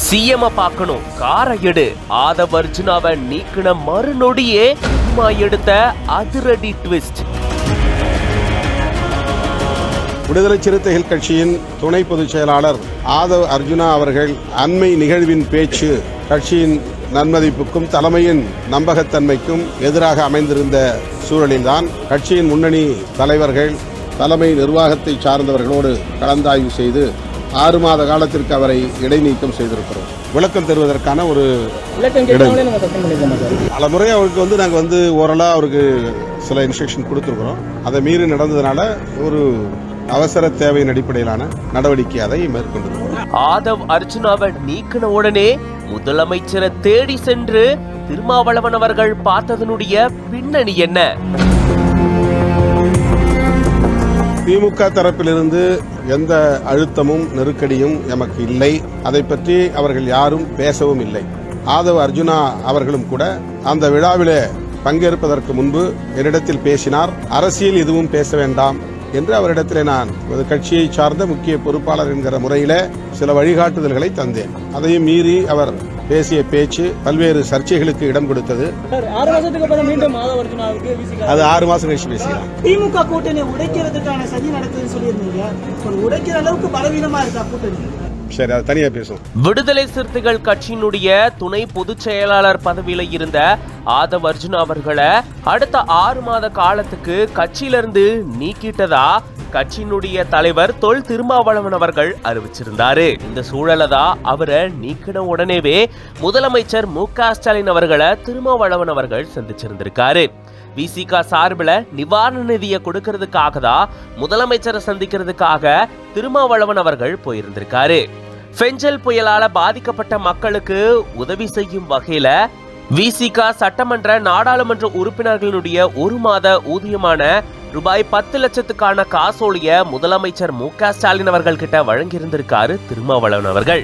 CM பார்க்கணும், காரை எடு. ஆதவ் அர்ஜுனாவை நீக்கின மறுநொடியே எடுத்த அதிரடி ட்விஸ்ட். விடுதலை சிறுத்தைகள் கட்சியின் துணை பொதுச் செயலாளர் ஆதவ் அர்ஜுனா அவர்கள் அண்மை நிகழ்வின் பேச்சு கட்சியின் நன்மதிப்புக்கும் தலைமையின் நம்பகத்தன்மைக்கும் எதிராக அமைந்திருந்த சூழலில்தான் கட்சியின் முன்னணி தலைவர்கள் தலைமை நிர்வாகத்தை சார்ந்தவர்களோடு கலந்தாய்வு செய்து 6 மாத காலத்திற்கு அவரை இடைநீக்கம் செய்திருக்கிறோம். விளக்கம் தருவதற்கான ஒரு பல முறை அவருக்கு நாங்கள் ஓரளவு அவருக்கு சில இன்ஸ்ட்ரக்ஷன் கொடுத்துருக்கிறோம். அதை மீறி நடந்ததுனால ஒரு அவசர தேவையின் அடிப்படையிலான நடவடிக்கை அதை மேற்கொண்டிருக்கிறோம். ஆதவ் அர்ஜுனாவை நீக்கின உடனே முதலமைச்சரை தேடி சென்று திருமாவளவன் அவர்கள் பார்த்ததனுடைய பின்னணி என்ன? திமுக தரப்பிலிருந்து எந்த அழுத்தமும் நெருக்கடியும் எமக்கு இல்லை. அதை பற்றி அவர்கள் யாரும் பேசவும் இல்லை. ஆதவ் அர்ஜுனா அவர்களும் கூட அந்த விழாவிலே பங்கேற்பதற்கு முன்பு என்னிடத்தில் பேசினார். அரசியல் எதுவும் பேச வேண்டாம் என்று அவரிடத்திலே நான் கட்சியை சார்ந்த முக்கிய பொறுப்பாளர் என்கிற முறையில சில வழிகாட்டுதல்களை தந்தேன். அதையும் மீறி அவர் பேசிய பேச்சு பல்வேறு சர்ச்சைகளுக்கு இடம் கொடுத்தது. அது 6 மாசம் கழிச்சு பேசிக்கலாம். திமுக கூட்டணி உடைக்கிறதுக்கான சதி நடக்குதுன்னு சொல்லியிருந்தீங்க. உடைக்கிற அளவுக்கு பலவீனமா இருக்கா கூட்டணி? சரி, அது தனியா பேசும். விடுதலை சிறுத்தைகள் கட்சியினுடைய துணை பொதுச் செயலாளர் பதவியில இருந்த ஆதவ் அர்ஜுனா அவர்களை அடுத்த 6 மாத காலத்துக்கு கட்சியிலிருந்து நீக்கிட்டதா கட்சியினுடைய தலைவர் தொல் திருமாவளவன் அவர்கள் அறிவிச்சிருந்தாரு. இந்த சூழலதான் அவரை நீக்கின உடனேவே முதலமைச்சர் மு.க. ஸ்டாலின் அவர்களை திருமாவளவன் அவர்கள் சந்திச்சிருந்திருக்காரு. விசிக சார்பில் நிவாரண நிதியை கொடுக்கறதுக்காக தான் முதலமைச்சரை சந்திக்கிறதுக்காக திருமாவளவன் அவர்கள் போயிருந்திருக்காரு. பெஞ்சல் புயலால பாதிக்கப்பட்ட மக்களுக்கு உதவி செய்யும் வகையில விசிக சட்டமன்ற நாடாளுமன்ற உறுப்பினர்களுடைய 1 மாத ஊதியமான ரூபாய் 10 லட்சத்துக்கான காசோலிய முதலமைச்சர் மு.க. ஸ்டாலின் அவர்கள் கிட்ட வழங்கியிருந்திருக்காரு திருமாவளவன் அவர்கள்.